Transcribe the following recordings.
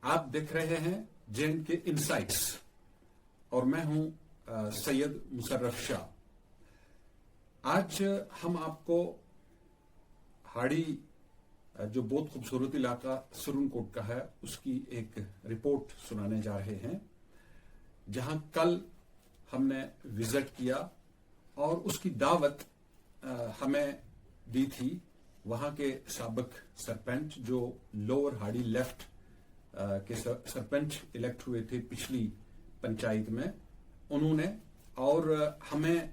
आप देख रहे हैं जे&के इनसाइट्स और मैं हूं सैयद मुशर्रफ शाह। आज हम आपको हाड़ी जो बहुत खूबसूरत इलाका सुरनकोट का है उसकी एक रिपोर्ट सुनाने जा रहे हैं, जहां कल हमने विजिट किया और उसकी दावत हमें दी थी वहां के साबिक सरपंच जो लोअर हाड़ी लेफ्ट के सरपंच इलेक्ट हुए थे पिछली पंचायत में, उन्होंने, और हमें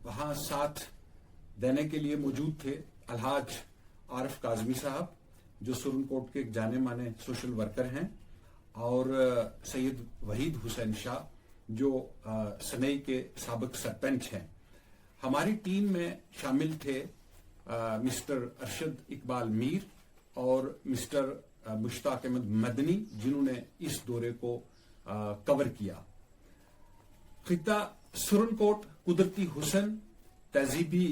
वहां साथ देने के लिए मौजूद थे अलहाज आरिफ काजमी साहब जो सुरनकोट के एक जाने माने सोशल वर्कर हैं, और सैयद वहीद हुसैन शाह जो सनई के साबिक सरपंच हैं। हमारी टीम में शामिल थे मिस्टर अरशद इकबाल मीर और मिस्टर मुश्ताक अहमद मदनी, जिन्होंने इस दौरे को कवर किया। खिता सुरनकोट कुदरती हुसन, तहजीबी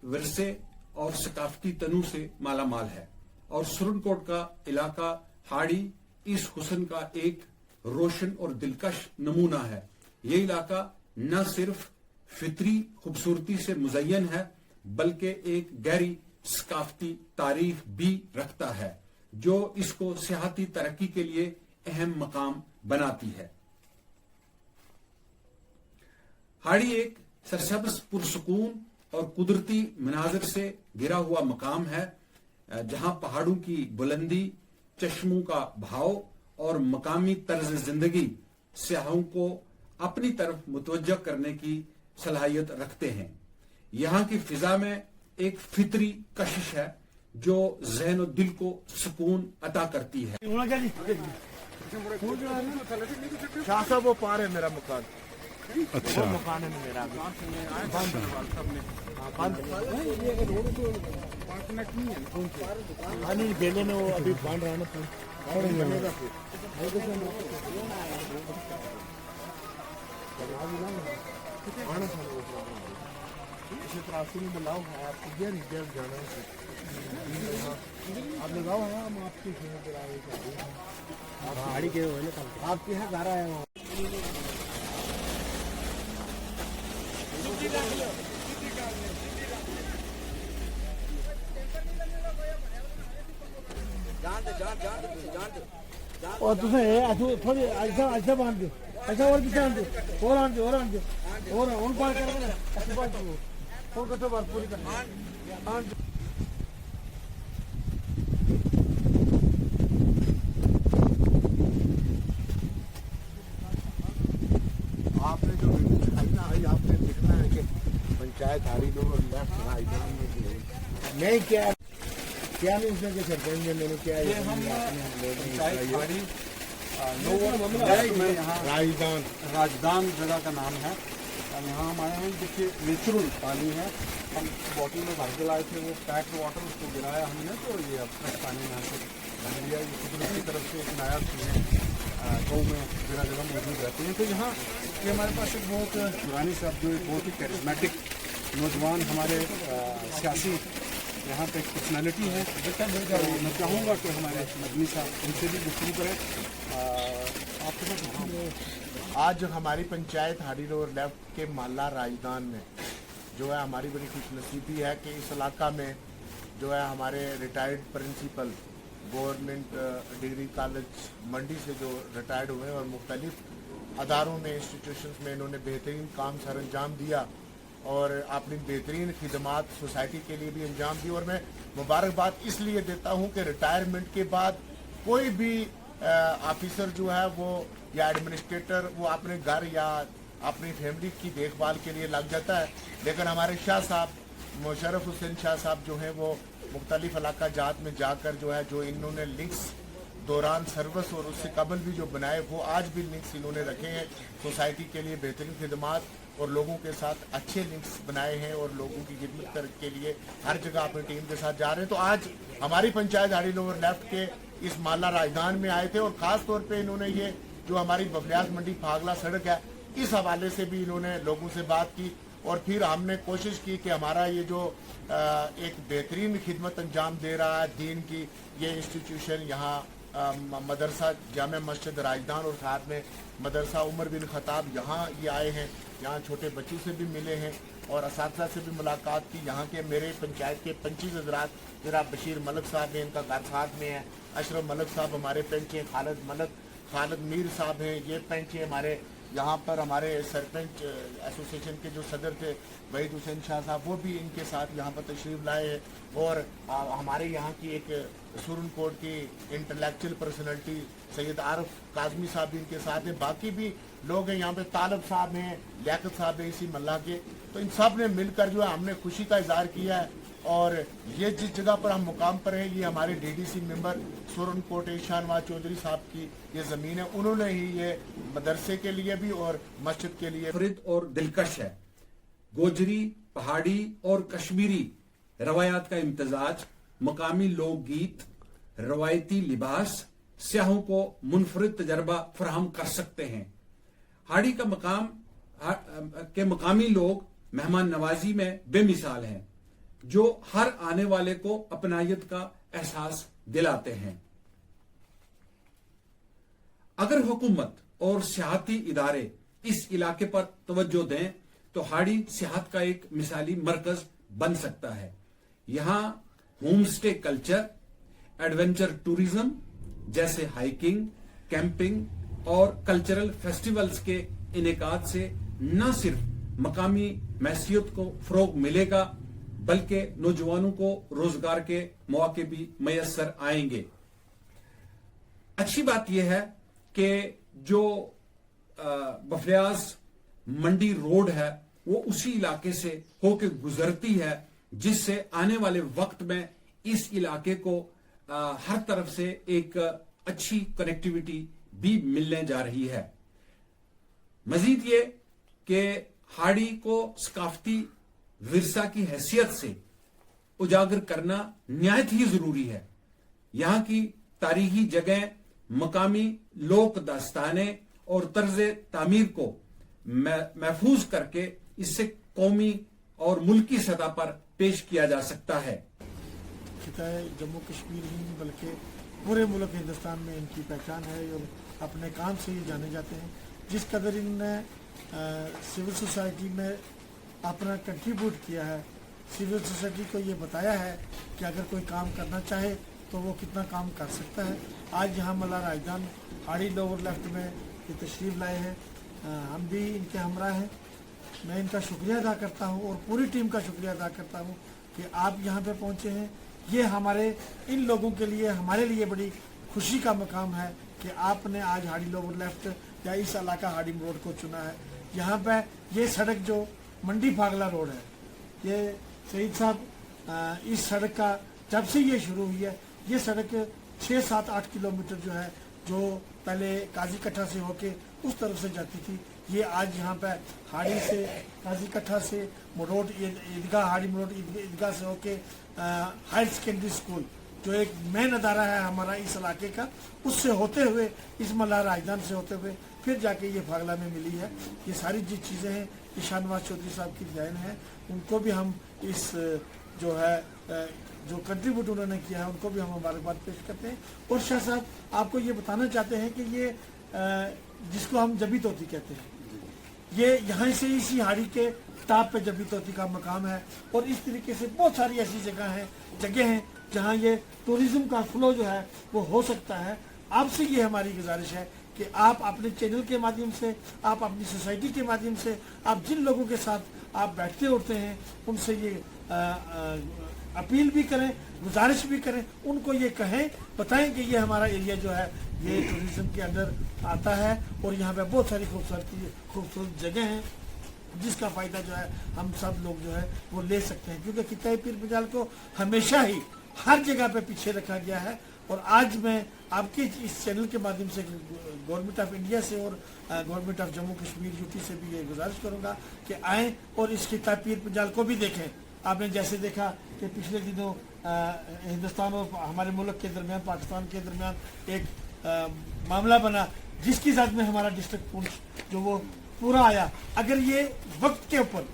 विरसे और सकाफती तनु से माला माल है, और सुरनकोट का इलाका हाड़ी इस हुसन का एक रोशन और दिलकश नमूना है। ये इलाका न सिर्फ फितरी खूबसूरती से मुज़य्यन है बल्कि एक गहरी सकाफती तारीख भी रखता है जो इसको सियाहती तरक्की के लिए अहम मकाम बनाती है। हाड़ी एक सरसब्ज पुरसुकून और कुदरती मनाजिर से घिरा हुआ मकाम है, जहां पहाड़ों की बुलंदी, चश्मों का भाव और मकामी तर्ज जिंदगी सियाहों को अपनी तरफ मुतवज्जह करने की सलाहियत रखते हैं। यहाँ की फिजा में एक फितरी कशिश है जो ज़हन और दिल को सुकून अता करती है। शाह साहब वो पार है मेरा मकान। अच्छा, मकान है मेरा नहीं बेले ने वो अभी बांध रहा है इसी तरह से बुलाओ है आपको देर जाना है, आप लगाओ है हम आपकी गाड़ी के आपके यहाँ घर आए हो। और तुझे ऐसे थोड़ी ऐसा बांध दो, ऐसा और पीछे आन दो, और आन दो, और आन दो, और उन पार कर ना ऐसे बात दो, और कतो बात पूरी कर आन दो। आपने जो दिखाई ना, आपने देखना है कि पंचायत हाड़ी लोग लेफ्ट राजधान में नहीं क्या नहीं उसने के सरपंच ने मैंने क्या ये हम पंचायत हाड़ी लोअर में यहाँ राजदान जगह का नाम है। यहाँ हम आए हैं, देखिए नेचुरल पानी है। हम बॉटल में भर के लाए थे, वो पैक्ड वाटर, उसको गिराया हमने तो ये अब फ्रेश पानी यहाँ से भर लिया। ये कुदरत की तरफ से एक नायाब चीज़ें गाँव में जगह जगह मौजूद रहती हैं। तो यहाँ ये हमारे पास एक बहुत पुरानी साहब जो एक बहुत ही कैरिस्मेटिक नौजवान हमारे सियासी यहाँ पे एक पर्सनैलिटी है, तो मैं चाहूँगा कि हमारे मदनी साहब उनसे भी गुफ्तगू करें। आपके पास आज हमारी पंचायत हाड़ी लोअर लेफ्ट के माला राजदान में जो है हमारी बड़ी खुशनसीबी है कि इस इलाका में जो है हमारे retired principal government degree college Mandi से जो रिटायर्ड हुए और मुख्तलिफ अदारों में, इंस्टीट्यूशंस में इन्होंने बेहतरीन काम सर अंजाम दिया और अपनी बेहतरीन खिदमात सोसाइटी के लिए भी अंजाम दी। और मैं मुबारकबाद इसलिए देता हूं कि रिटायरमेंट के बाद कोई भी ऑफिसर जो है वो या एडमिनिस्ट्रेटर वो अपने घर या अपनी फैमिली की देखभाल के लिए लग जाता है, लेकिन हमारे शाह साहब मुशर्रफ हुसैन शाह साहब जो हैं वो मुख्तलिफ इलाका जात में जाकर जो है जो इन्होंने लिंक्स दौरान सर्विस और उससे कबल भी जो बनाए वो आज भी लिंक्स इन्होंने रखे हैं। सोसाइटी के लिए बेहतरीन खिदमात और लोगों के साथ अच्छे लिंक्स बनाए हैं और लोगों की खिदमत के लिए हर जगह अपनी टीम के साथ जा रहे हैं। तो आज हमारी पंचायत हाड़ी लोअर लेफ्ट के इस माला राजदान में आए थे और ख़ास तौर पे इन्होंने ये जो हमारी बबलियास मंडी फागला सड़क है इस हवाले से भी इन्होंने लोगों से बात की और फिर हमने कोशिश की कि हमारा ये जो एक बेहतरीन खिदमत अंजाम दे रहा है दीन की ये इंस्टीट्यूशन यहाँ मदरसा जामे मस्जिद राजदान और साथ में मदरसा उमर बिन खताब, यहाँ ये आए हैं, यहाँ छोटे बच्चों से भी मिले हैं और असातिज़ा से भी मुलाकात की। यहाँ के मेरे पंचायत के पंचीस हजरात, जनाब बशीर मलक साहब हैं, इनका घर साथ में है, अशरफ मलक साहब हमारे पंच हैं, खालिद मीर साहब हैं, ये पंच हैं हमारे। यहाँ पर हमारे सरपंच एसोसिएशन के जो सदर थे वहीद हुसैन शाह साहब, वो भी इनके साथ यहाँ पर तशरीफ़ लाए हैं। और हमारे यहाँ की एक सुरनकोट की इंटेलेक्चुअल पर्सनैलिटी सैयद आरफ काजमी साहब भी इनके साथ हैं। बाकी भी लोग हैं यहाँ पे, तालब साहब हैं, लियाकत साहब हैं इसी मल्ला के। तो इन सब ने मिलकर जो है हमने खुशी का इजहार किया है। और ये जिस जगह पर हम मुकाम पर हैं, ये हमारे डीडीसी मेंबर सुरनकोट शाहनवाज चौधरी साहब की ये ज़मीन है। उन्होंने ही ये मदरसे के लिए भी और मस्जिद के लिए मुनफरिद और दिलकश है। गोजरी, पहाड़ी और कश्मीरी रवायात का इम्तजाज, मकामी लोकगीत, रवायती लिबास सियाहों को मुनफरिद तजर्बा फराहम कर सकते हैं। हाड़ी का मकामी लोग मेहमान नवाजी में बेमिसाल हैं, जो हर आने वाले को अपनायत का एहसास दिलाते हैं। अगर हुकूमत और सियाहती इदारे इस इलाके पर तवज्जो दें तो हाड़ी सियाहत का एक मिसाली मरकज बन सकता है। यहां home stay culture, adventure tourism जैसे हाइकिंग, कैंपिंग और कल्चरल फेस्टिवल्स के इनेकाद से न सिर्फ मकामी मैसियत को फरोग मिलेगा बल्कि नौजवानों को रोजगार के मौके भी मैसर आएंगे। अच्छी बात यह है कि जो बफलियाज मंडी रोड है वो उसी इलाके से होकर गुजरती है, जिससे आने वाले वक्त में इस इलाके को हर तरफ से एक अच्छी कनेक्टिविटी भी मिलने जा रही है। मजीद ये कि हाड़ी को सकाफती विरसा की हैसियत से उजागर करना निहायत ही जरूरी है। यहाँ की तारीखी जगह, मकामी लोक दास्तानें और तर्ज तामीर को महफूज करके इससे कौमी और मुल्की सतह पर पेश किया जा सकता है। खिताए जम्मू कश्मीर ही नहीं बल्कि पूरे मुल्क हिंदुस्तान में इनकी पहचान है और अपने काम से ये जाने जाते हैं। जिस कदर इन्होंने सिविल सोसाइटी में अपना कंट्रीब्यूट किया है, सिविल सोसाइटी को ये बताया है कि अगर कोई काम करना चाहे तो वो कितना काम कर सकता है। आज यहाँ मल्ला राजदान हाड़ी लोअर लेफ्ट में ये तशरीफ़ लाए हैं, हम भी इनके हमरा हैं। मैं इनका शुक्रिया अदा करता हूँ और पूरी टीम का शुक्रिया अदा करता हूँ कि आप यहाँ पे पहुँचे हैं। ये हमारे इन लोगों के लिए, हमारे लिए बड़ी खुशी का मकाम है कि आपने आज हाड़ी लोअर लेफ्ट या इस इलाका हाड़ीम रोड को चुना है। यहाँ पे ये सड़क जो मंडी फागला रोड है, ये सईद साहब इस सड़क का जब से ये शुरू हुई है, ये सड़क 6, 7, 8 किलोमीटर जो है, जो पहले काजी कट्ठा से होके उस तरफ से जाती थी, ये आज यहाँ पे हाड़ी से, काजी कट्ठा से मरोड ईदगाह, हाड़ी मरोड ईदगाह से होके हायर सेकेंडरी स्कूल जो एक मेन अदारा है हमारा इस इलाके का, उससे होते हुए इस मल्ला राजदान से होते हुए फिर जाके ये फागला में मिली है। ये सारी जो चीज़ें हैं ये शाहनवाज चौधरी साहब की डिजाइन है। उनको भी हम इस जो है जो कंट्रीब्यूट उन्होंने किया है उनको भी हम मुबारकबाद पेश करते हैं। और शाह साहब आपको ये बताना चाहते हैं कि ये जिसको हम जबी तोती कहते हैं, ये यहाँ से इसी हाड़ी के टाप पे जबी तोती का मकाम है। और इस तरीके से बहुत सारी ऐसी जगह हैं जहाँ ये टूरिज्म का फ्लो जो है वो हो सकता है। आपसे ये हमारी गुजारिश है कि आप अपने चैनल के माध्यम से, आप अपनी सोसाइटी के माध्यम से, आप जिन लोगों के साथ आप बैठते उठते हैं उनसे ये अपील भी करें, गुजारिश भी करें, उनको ये कहें, बताएं कि ये हमारा एरिया जो है ये टूरिज्म के अंदर आता है और यहाँ पे बहुत सारी खूबसूरत जगह हैं जिसका फ़ायदा जो है हम सब लोग जो है वो ले सकते हैं। क्योंकि खिताए पीर पंजाल को हमेशा ही हर जगह पे पीछे रखा गया है। और आज मैं आपके इस चैनल के माध्यम से गवर्नमेंट ऑफ इंडिया से और government of Jammu Kashmir UT से भी ये गुजारिश करूँगा कि आएँ और इस खिताए पीर पंजाल को भी देखें। आपने जैसे देखा कि पिछले दिनों हिंदुस्तान और हमारे मुल्क के दरमियान, पाकिस्तान के दरमियान एक मामला बना जिसकी जद में हमारा डिस्ट्रिक्ट पुंछ जो वो पूरा आया। अगर ये वक्त के ऊपर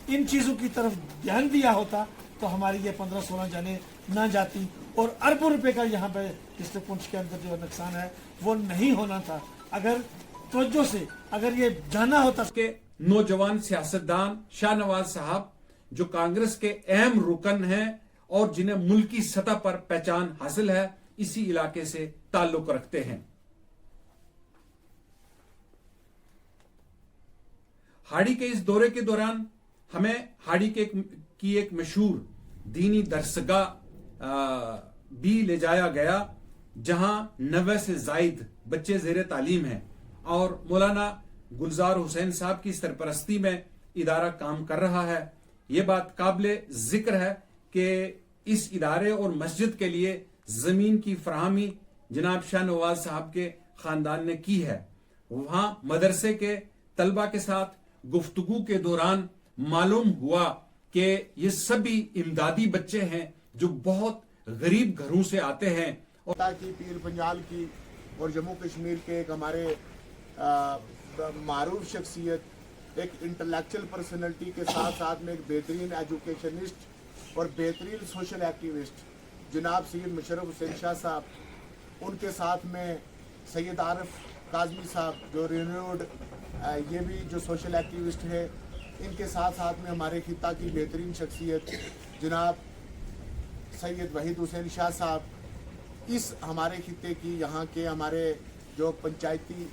इन चीज़ों की तरफ ध्यान दिया होता तो हमारी ये 15-16 जाने ना जाती और अरबों रुपए का यहाँ पे डिस्ट्रिक्ट पुंछ के अंदर जो नुकसान है वो नहीं होना था। अगर तवज्जो से अगर ये जाना होता के नौजवान सियासतदान शाहनवाज साहब जो कांग्रेस के अहम रुकन हैं और जिन्हें मुल्की सतह पर पहचान हासिल है, इसी इलाके से ताल्लुक रखते हैं। हाड़ी के इस दौरे के दौरान हमें हाड़ी की एक मशहूर दीनी दरसगाह भी ले जाया गया, जहां 90 से जायद बच्चे जेर तालीम हैं और मौलाना गुलजार हुसैन साहब की सरपरस्ती में इदारा काम कर रहा है। ये बात काबिले जिक्र है कि इस इदारे और मस्जिद के लिए जमीन की फराहमी जनाब शाहनवाज साहब के खानदान ने की है। वहां मदरसे के तलबा के साथ गुफ्तगू के दौरान मालूम हुआ कि ये सभी इमदादी बच्चे हैं जो बहुत गरीब घरों से आते हैं और की पीर पंजाल की और जम्मू कश्मीर के एक हमारे मारूफ शख्सियत, एक इंटेलेक्चुअल पर्सनैलिटी के साथ साथ में एक बेहतरीन एजुकेशनिस्ट और बेहतरीन सोशल एक्टिविस्ट जनाब सैयद मुशर्रफ हुसैन शाह साहब, उनके साथ में सैयद आरिफ काजमी साहब जो रिन्यूड ये भी जो सोशल एक्टिविस्ट है, इनके साथ साथ में हमारे खिता की बेहतरीन शख्सियत जनाब सैयद वहीद हुसैन शाह साहब, इस हमारे खिते की यहाँ के हमारे जो पंचायती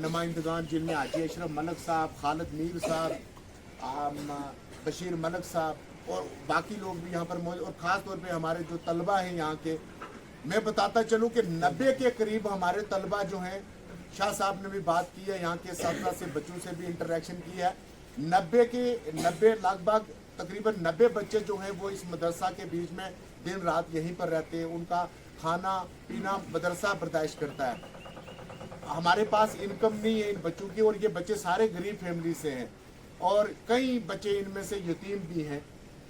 नुमाइंदगान जिनमें हाजी अशरफ मलक साहब, खालिद मीर साहब, बशीर मलक साहब और बाकी लोग भी यहाँ पर मौजूद, और ख़ास तौर पे हमारे जो तलबा हैं यहाँ के, मैं बताता चलूँ कि 90 के करीब हमारे तलबा जो हैं, शाह साहब ने भी बात की है, यहाँ के 17 से बच्चों से भी इंटरेक्शन की है। 90 लगभग तकरीबन 90 बच्चे जो हैं वो इस मदरसा के बीच में दिन रात यहीं पर रहते हैं। उनका खाना पीना मदरसा बर्दाश्त करता है। हमारे पास इनकम नहीं है इन बच्चों की, और ये बच्चे सारे गरीब फैमिली से हैं और कई बच्चे इनमें से यतीम भी हैं।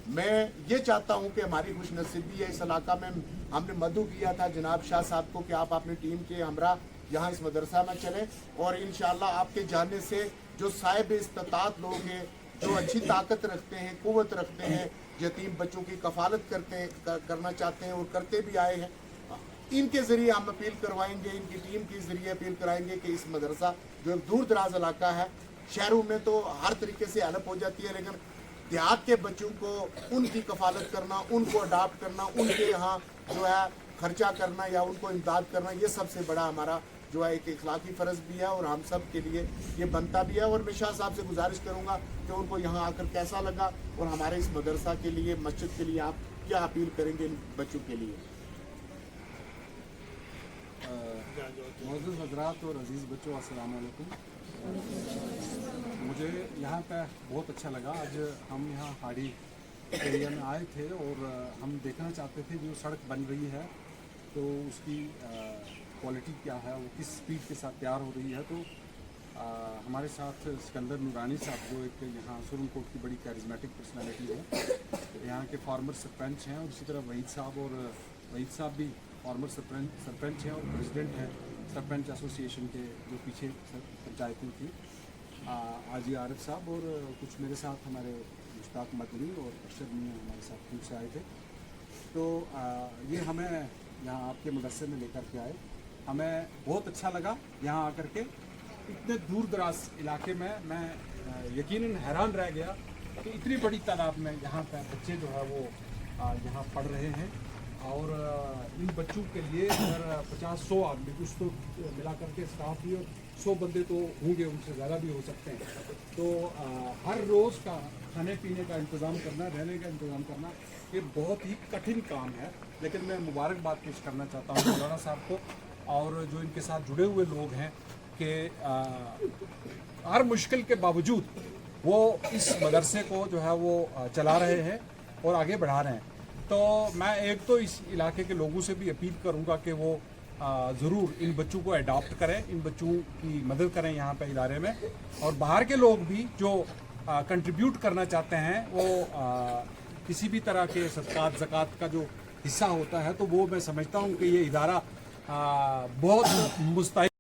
मैं ये चाहता हूँ कि हमारी खुशनसीबी है, इस इलाका में हमने मदू किया था जनाब शाह साहब को कि आप अपनी टीम के हमरा यहाँ इस मदरसा में चलें, और इंशाअल्लाह आपके जाने से जो साहिब इस्तात लोग हैं, जो अच्छी ताकत रखते हैं, कुव्वत रखते हैं, यतीम बच्चों की कफालत करना चाहते हैं और करते भी आए हैं, इनके ज़रिए हम अपील करवाएंगे, इनकी टीम के ज़रिए अपील कराएंगे कि इस मदरसा जो एक दूर दराज इलाका है, शहरों में तो हर तरीके से हेल्प हो जाती है, लेकिन देहात के बच्चों को उनकी कफालत करना, उनको अडाप्ट करना, उनके यहाँ जो है खर्चा करना या उनको इमदाद करना, ये सबसे बड़ा हमारा जो है एक इखलाकी फ़र्ज़ भी है और हम सब के लिए ये बनता भी है। और मैं शाह साहब से गुजारिश करूँगा कि उनको यहाँ आकर कैसा लगा और हमारे इस मदरसा के लिए, मस्जिद के लिए आप क्या अपील करेंगे इन बच्चों के लिए। मोअज़्ज़ज़ हज़रात और अज़ीज़ बच्चों, अस्सलाम वालेकुम। मुझे यहाँ पे बहुत अच्छा लगा। आज हम यहाँ हाड़ी एरिया में आए थे और हम देखना चाहते थे जो सड़क बन रही है तो उसकी क्वालिटी क्या है, वो किस स्पीड के साथ तैयार हो रही है। तो हमारे साथ सिकंदर नूरानी साहब जो एक यहाँ सुरनकोट की बड़ी कैरिज्मेटिक पर्सनैलिटी है, यहाँ के फार्मर सरपंच हैं, और इसी तरह वहीद साहब भी फार्मर सरपंच हैं और प्रेसिडेंट हैं सरपंच एसोसिएशन के जो पीछे पंचायतों की, आजी आरिफ साहब, और कुछ मेरे साथ हमारे मुश्ताक मदनी और अरशद मियां हमारे साथ दूर से आए थे। तो ये हमें यहाँ आपके मदरसे में लेकर के आए, हमें बहुत अच्छा लगा यहाँ आकर के। इतने दूर दराज इलाके में मैं यकीनन हैरान रह गया कि इतनी बड़ी तादाद में यहाँ पर बच्चे जो है वो यहाँ पढ़ रहे हैं, और इन बच्चों के लिए अगर 50-100 आदमी कुछ तो मिला करके स्टाफ भी, और 100 बंदे तो होंगे, उनसे ज़्यादा भी हो सकते हैं। तो हर रोज़ का खाने पीने का इंतज़ाम करना, रहने का इंतज़ाम करना, ये बहुत ही कठिन काम है। लेकिन मैं मुबारकबाद पेश करना चाहता हूँ मौलाना साहब को और जो इनके साथ जुड़े हुए लोग हैं कि हर मुश्किल के बावजूद वो इस मदरसे को जो है वो चला रहे हैं और आगे बढ़ा रहे हैं। तो मैं एक तो इस इलाके के लोगों से भी अपील करूंगा कि वो ज़रूर इन बच्चों को अडॉप्ट करें, इन बच्चों की मदद करें यहाँ पे इदारे में, और बाहर के लोग भी जो कंट्रीब्यूट करना चाहते हैं वो किसी भी तरह के सदक़ात ज़कात का जो हिस्सा होता है, तो वो मैं समझता हूँ कि ये इदारा बहुत मुस्तैद